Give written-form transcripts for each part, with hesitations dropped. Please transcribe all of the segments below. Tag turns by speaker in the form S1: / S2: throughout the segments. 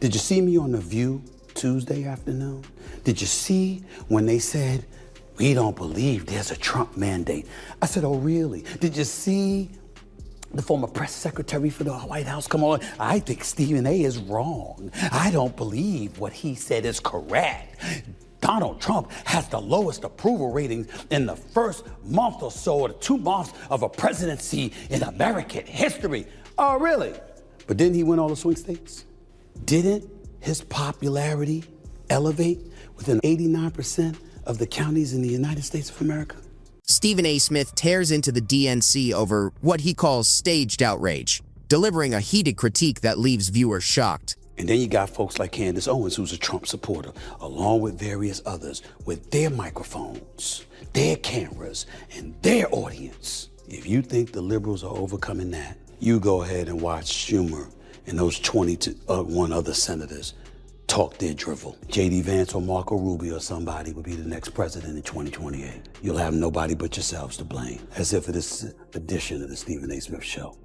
S1: Did you see me on The View Tuesday afternoon? Did you see when they said, we don't believe there's a Trump mandate? I said, oh, really? Did you see the former press secretary for the White House come on? I think Stephen A. is wrong. I don't believe what he said is correct. Donald Trump has the lowest approval ratings in the first month or so, or the 2 months of a presidency in American history. Oh, really? But didn't he win all the swing states? Didn't his popularity elevate within 89% of the counties in the United States of America?
S2: Stephen A. Smith tears into the DNC over what he calls staged outrage, delivering a heated critique that leaves viewers shocked.
S1: And then you got folks like Candace Owens, who's a Trump supporter, along with various others, with their microphones, their cameras, and their audience. If you think the liberals are overcoming that, you go ahead and watch Schumer and those 21 other senators talk their drivel. J.D. Vance or Marco Rubio or somebody will be the next president in 2028. You'll have nobody but yourselves to blame. As if for this edition of the Stephen A. Smith Show,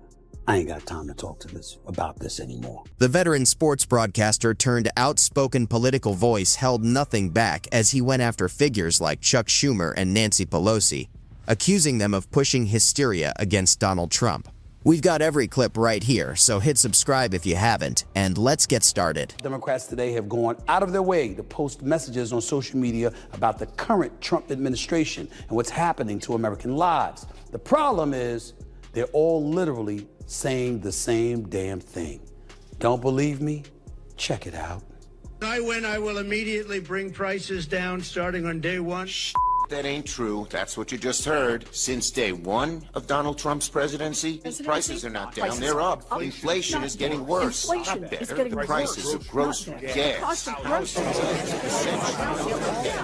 S1: I ain't got time to talk about this anymore.
S2: The veteran sports broadcaster turned outspoken political voice held nothing back as he went after figures like Chuck Schumer and Nancy Pelosi, accusing them of pushing hysteria against Donald Trump. We've got every clip right here, so hit subscribe if you haven't, and let's get started.
S1: Democrats today have gone out of their way to post messages on social media about the current Trump administration and what's happening to American lives. The problem is they're all literally saying the same damn thing. Don't believe me? Check it out.
S3: When I win, I will immediately bring prices down starting on day one.
S4: That ain't true. That's what you just heard. Since day one of Donald Trump's presidency, prices are not down, they're up. Inflation is getting worse. Not better. The prices of groceries, gas,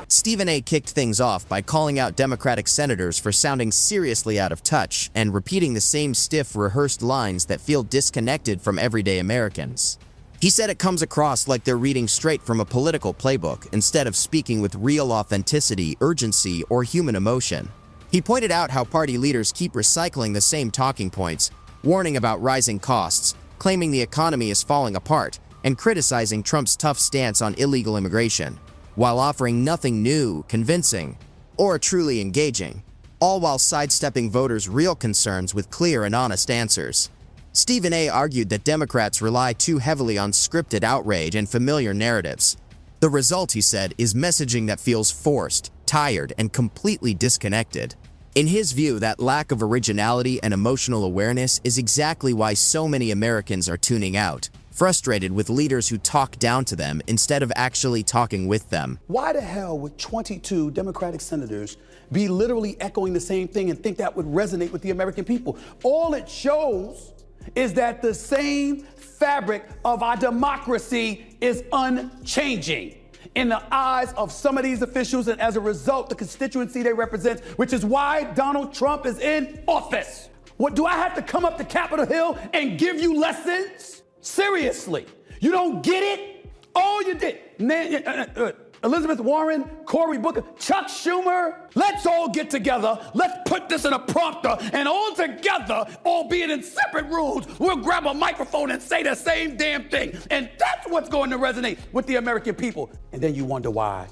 S2: Stephen A. kicked things off by calling out Democratic senators for sounding seriously out of touch and repeating the same stiff, rehearsed lines that feel disconnected from everyday Americans. He said it comes across like they're reading straight from a political playbook instead of speaking with real authenticity, urgency, or human emotion. He pointed out how party leaders keep recycling the same talking points, warning about rising costs, claiming the economy is falling apart, and criticizing Trump's tough stance on illegal immigration, while offering nothing new, convincing, or truly engaging, all while sidestepping voters' real concerns with clear and honest answers. Stephen A. argued that Democrats rely too heavily on scripted outrage and familiar narratives. The result, he said, is messaging that feels forced, tired, and completely disconnected. In his view, that lack of originality and emotional awareness is exactly why so many Americans are tuning out, frustrated with leaders who talk down to them instead of actually talking with them.
S1: Why the hell would 22 Democratic senators be literally echoing the same thing and think that would resonate with the American people? All it shows is that the same fabric of our democracy is unchanging in the eyes of some of these officials, and as a result, the constituency they represent, which is why Donald Trump is in office. What, do I have to come up to Capitol Hill and give you lessons? Seriously, you don't get it? Oh, you did. Elizabeth Warren, Cory Booker, Chuck Schumer, let's all get together. Let's put this in a prompter, and all together, albeit in separate rooms, we'll grab a microphone and say the same damn thing. And that's what's going to resonate with the American people. And then you wonder why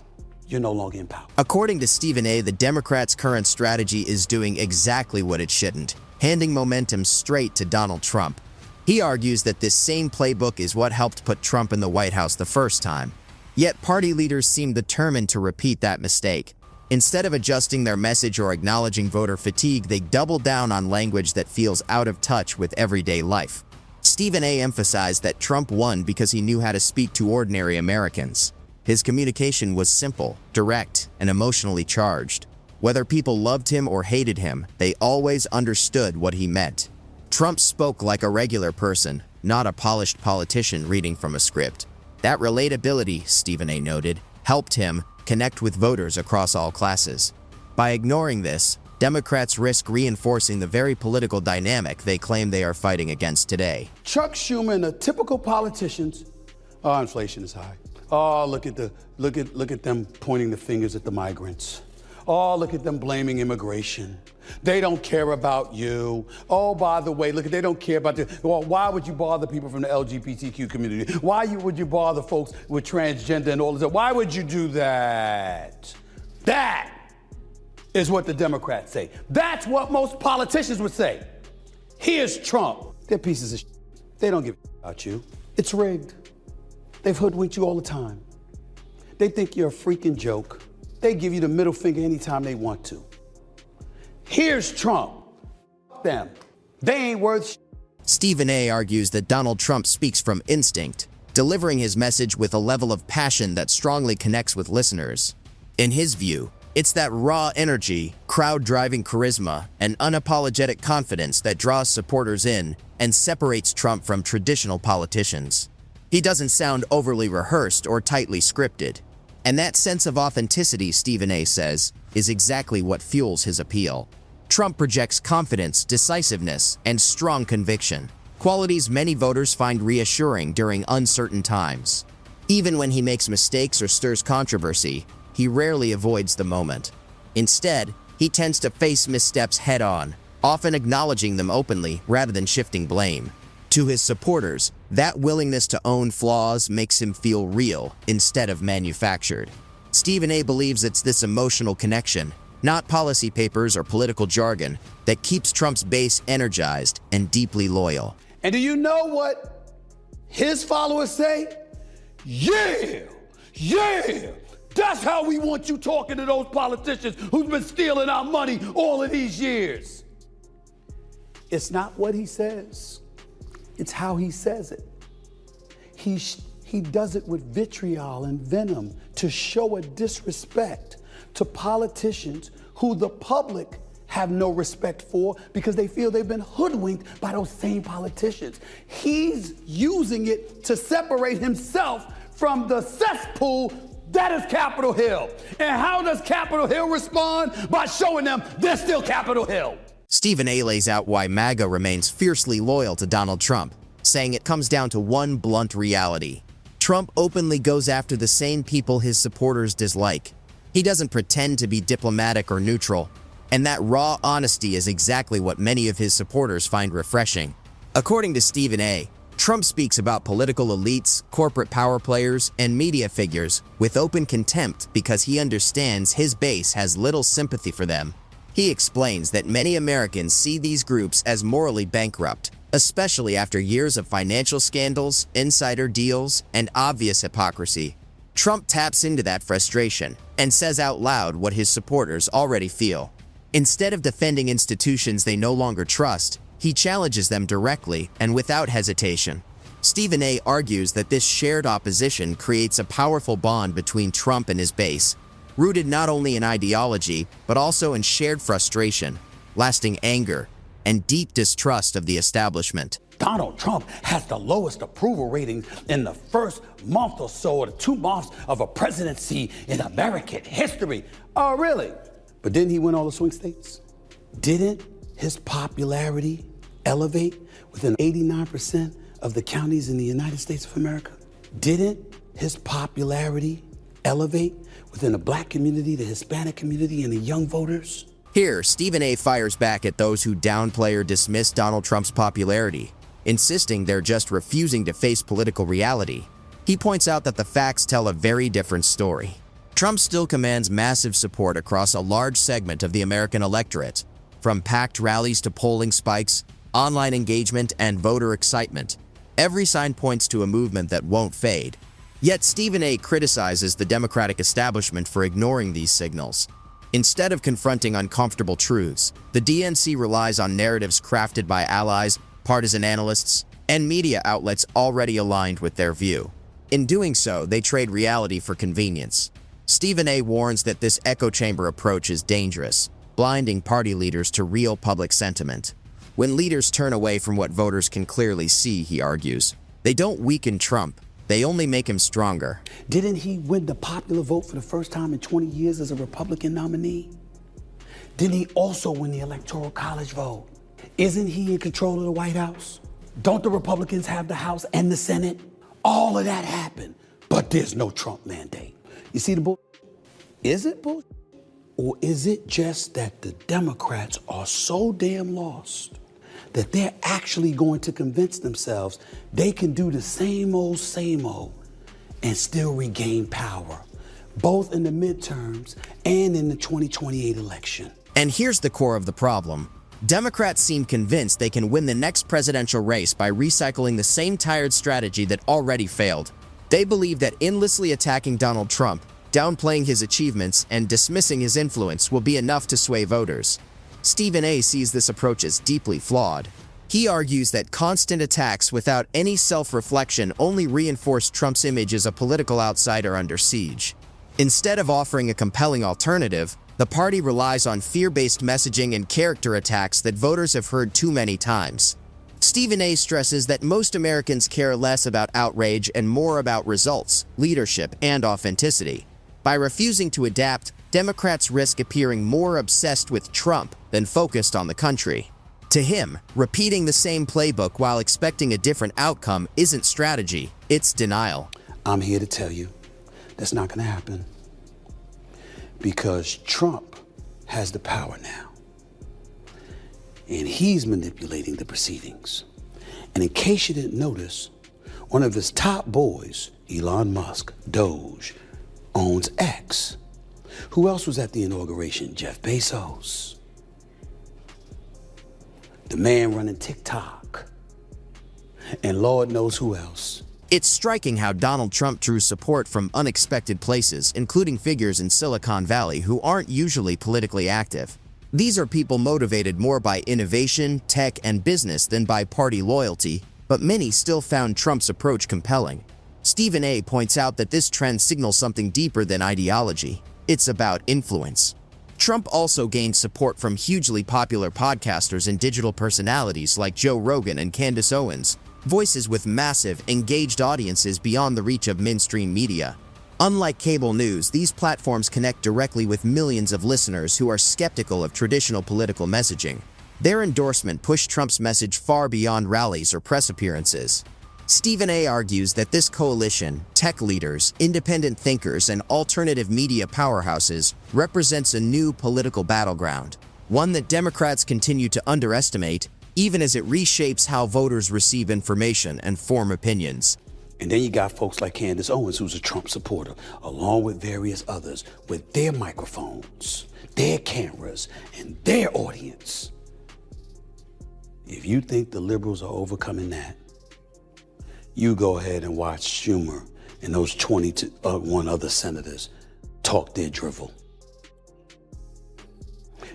S1: you're no longer in power.
S2: According to Stephen A., the Democrats' current strategy is doing exactly what it shouldn't, handing momentum straight to Donald Trump. He argues that this same playbook is what helped put Trump in the White House the first time. Yet party leaders seem determined to repeat that mistake. Instead of adjusting their message or acknowledging voter fatigue, they double down on language that feels out of touch with everyday life. Stephen A. emphasized that Trump won because he knew how to speak to ordinary Americans. His communication was simple, direct, and emotionally charged. Whether people loved him or hated him, they always understood what he meant. Trump spoke like a regular person, not a polished politician reading from a script. That relatability, Stephen A. noted, helped him connect with voters across all classes. By ignoring this, Democrats risk reinforcing the very political dynamic they claim they are fighting against today.
S1: Chuck Schumer and the typical politicians, oh, inflation is high. Oh, look at them pointing the fingers at the migrants. Oh, look at them blaming immigration. They don't care about you. Oh, by the way, look, they don't care about the, well, why would you bother people from the LGBTQ community? Would you bother folks with transgender and all of that? Why would you do that? That is what the Democrats say. That's what most politicians would say. Here's Trump. They're pieces of shit. They don't give a shit about you. It's rigged. They've hoodwinked you all the time. They think you're a freaking joke. They give you the middle finger anytime they want to. Here's Trump. Them. They ain't worth shit.
S2: Stephen A. argues that Donald Trump speaks from instinct, delivering his message with a level of passion that strongly connects with listeners. In his view, it's that raw energy, crowd-driving charisma, and unapologetic confidence that draws supporters in and separates Trump from traditional politicians. He doesn't sound overly rehearsed or tightly scripted. And that sense of authenticity, Stephen A. says, is exactly what fuels his appeal. Trump projects confidence, decisiveness, and strong conviction, qualities many voters find reassuring during uncertain times. Even when he makes mistakes or stirs controversy, he rarely avoids the moment. Instead, he tends to face missteps head-on, often acknowledging them openly rather than shifting blame. To his supporters, that willingness to own flaws makes him feel real instead of manufactured. Stephen A. believes it's this emotional connection, not policy papers or political jargon, that keeps Trump's base energized and deeply loyal.
S1: And do you know what his followers say? Yeah! Yeah! That's how we want you talking to those politicians who've been stealing our money all of these years. It's not what he says. It's how he says it. He does it with vitriol and venom to show a disrespect to politicians who the public have no respect for because they feel they've been hoodwinked by those same politicians. He's using it to separate himself from the cesspool that is Capitol Hill. And how does Capitol Hill respond? By showing them they're still Capitol Hill.
S2: Stephen A. lays out why MAGA remains fiercely loyal to Donald Trump, saying it comes down to one blunt reality. Trump openly goes after the same people his supporters dislike. He doesn't pretend to be diplomatic or neutral, and that raw honesty is exactly what many of his supporters find refreshing. According to Stephen A., Trump speaks about political elites, corporate power players, and media figures with open contempt because he understands his base has little sympathy for them. He explains that many Americans see these groups as morally bankrupt, especially after years of financial scandals, insider deals, and obvious hypocrisy. Trump taps into that frustration and says out loud what his supporters already feel. Instead of defending institutions they no longer trust, he challenges them directly and without hesitation. Stephen A. argues that this shared opposition creates a powerful bond between Trump and his base, rooted not only in ideology, but also in shared frustration, lasting anger, and deep distrust of the establishment.
S1: Donald Trump has the lowest approval ratings in the first month or so, or the 2 months of a presidency in American history. Oh, really? But didn't he win all the swing states? Didn't his popularity elevate within 89% of the counties in the United States of America? Didn't his popularity elevate within the Black community, the Hispanic community, and the young voters?
S2: Here, Stephen A. fires back at those who downplay or dismiss Donald Trump's popularity, insisting they're just refusing to face political reality. He points out that the facts tell a very different story. Trump still commands massive support across a large segment of the American electorate, from packed rallies to polling spikes, online engagement, and voter excitement. Every sign points to a movement that won't fade. Yet Stephen A. criticizes the Democratic establishment for ignoring these signals. Instead of confronting uncomfortable truths, the DNC relies on narratives crafted by allies, partisan analysts, and media outlets already aligned with their view. In doing so, they trade reality for convenience. Stephen A. warns that this echo chamber approach is dangerous, blinding party leaders to real public sentiment. When leaders turn away from what voters can clearly see, he argues, they don't weaken Trump, they only make him stronger.
S1: Didn't he win the popular vote for the first time in 20 years as a Republican nominee? Didn't he also win the Electoral College vote? Isn't he in control of the White House? Don't the Republicans have the House and the Senate? All of that happened, but there's no Trump mandate. You see the bull? Is it bull? Or is it just that the Democrats are so damn lost that they're actually going to convince themselves they can do the same old and still regain power, both in the midterms and in the 2028 election?
S2: And here's the core of the problem. Democrats seem convinced they can win the next presidential race by recycling the same tired strategy that already failed. They believe that endlessly attacking Donald Trump, downplaying his achievements, and dismissing his influence will be enough to sway voters. Stephen A. sees this approach as deeply flawed. He argues that constant attacks without any self-reflection only reinforce Trump's image as a political outsider under siege. Instead of offering a compelling alternative, the party relies on fear-based messaging and character attacks that voters have heard too many times. Stephen A. stresses that most Americans care less about outrage and more about results, leadership, and authenticity. By refusing to adapt, Democrats risk appearing more obsessed with Trump than focused on the country. To him, repeating the same playbook while expecting a different outcome isn't strategy, it's denial.
S1: I'm here to tell you that's not going to happen, because Trump has the power now, and he's manipulating the proceedings. And in case you didn't notice, one of his top boys, Elon Musk, Doge, owns X. Who else was at the inauguration? Jeff Bezos. The man running TikTok. And Lord knows who else.
S2: It's striking how Donald Trump drew support from unexpected places, including figures in Silicon Valley who aren't usually politically active. These are people motivated more by innovation, tech, and business than by party loyalty, but many still found Trump's approach compelling. Stephen A. points out that this trend signals something deeper than ideology. It's about influence. Trump also gained support from hugely popular podcasters and digital personalities like Joe Rogan and Candace Owens, voices with massive, engaged audiences beyond the reach of mainstream media. Unlike cable news, these platforms connect directly with millions of listeners who are skeptical of traditional political messaging. Their endorsement pushed Trump's message far beyond rallies or press appearances. Stephen A. argues that this coalition, tech leaders, independent thinkers, and alternative media powerhouses represents a new political battleground, one that Democrats continue to underestimate, even as it reshapes how voters receive information and form opinions.
S1: And then you got folks like Candace Owens, who's a Trump supporter, along with various others with their microphones, their cameras, and their audience. If you think the liberals are overcoming that, you go ahead and watch Schumer and those 21 other senators talk their drivel.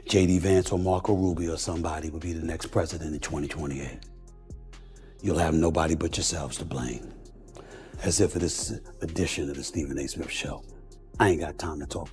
S1: J.D. Vance or Marco Rubio or somebody will be the next president in 2028. You'll have nobody but yourselves to blame. As if it is edition of the Stephen A. Smith Show. I ain't got time to talk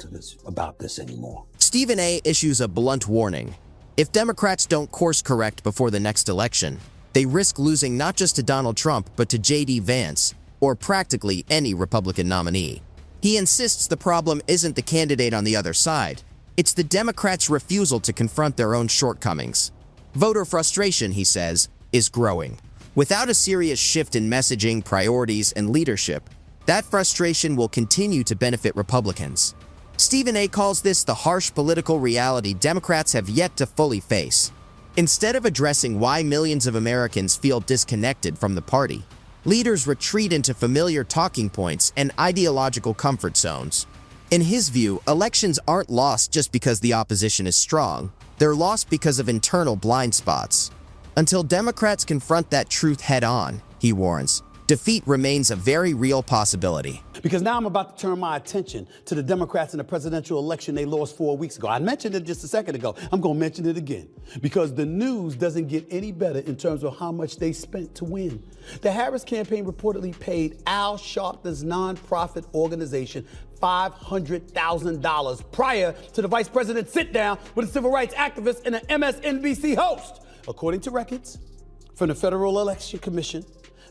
S1: about this anymore.
S2: Stephen A. issues a blunt warning. If Democrats don't course correct before the next election, they risk losing not just to Donald Trump, but to J.D. Vance, or practically any Republican nominee. He insists the problem isn't the candidate on the other side. It's the Democrats' refusal to confront their own shortcomings. Voter frustration, he says, is growing. Without a serious shift in messaging, priorities, and leadership, that frustration will continue to benefit Republicans. Stephen A. calls this the harsh political reality Democrats have yet to fully face. Instead of addressing why millions of Americans feel disconnected from the party, leaders retreat into familiar talking points and ideological comfort zones. In his view, elections aren't lost just because the opposition is strong. They're lost because of internal blind spots. Until Democrats confront that truth head-on, he warns, defeat remains a very real possibility.
S1: Because now I'm about to turn my attention to the Democrats in the presidential election they lost 4 weeks ago. I mentioned it just a second ago. I'm going to mention it again. Because the news doesn't get any better in terms of how much they spent to win. The Harris campaign reportedly paid Al Sharpton's nonprofit organization $500,000 prior to the vice president's sit-down with a civil rights activist and an MSNBC host. According to records from the Federal Election Commission,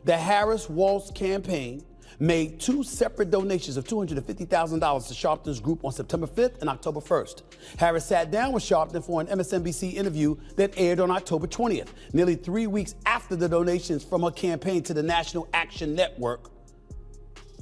S1: the Harris-Walz campaign made 2 separate donations of $250,000 to Sharpton's group on September 5th and October 1st. Harris sat down with Sharpton for an MSNBC interview that aired on October 20th, nearly 3 weeks after the donations from her campaign to the National Action Network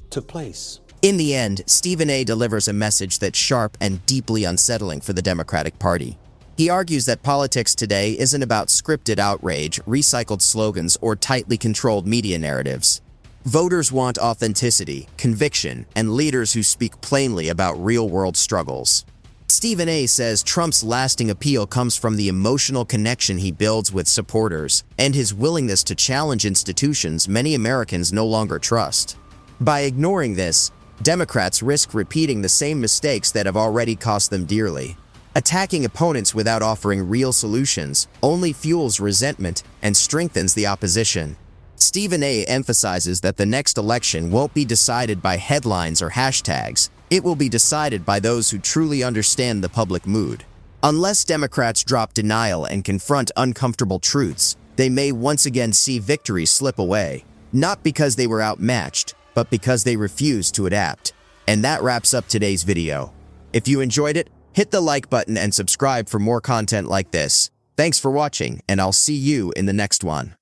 S1: took place.
S2: In the end, Stephen A. delivers a message that's sharp and deeply unsettling for the Democratic Party. He argues that politics today isn't about scripted outrage, recycled slogans, or tightly controlled media narratives. Voters want authenticity, conviction, and leaders who speak plainly about real-world struggles. Stephen A. says Trump's lasting appeal comes from the emotional connection he builds with supporters and his willingness to challenge institutions many Americans no longer trust. By ignoring this, Democrats risk repeating the same mistakes that have already cost them dearly. Attacking opponents without offering real solutions only fuels resentment and strengthens the opposition. Stephen A. emphasizes that the next election won't be decided by headlines or hashtags. It will be decided by those who truly understand the public mood. Unless Democrats drop denial and confront uncomfortable truths, they may once again see victory slip away, not because they were outmatched, but because they refused to adapt. And that wraps up today's video. If you enjoyed it, hit the like button and subscribe for more content like this. Thanks for watching, and I'll see you in the next one.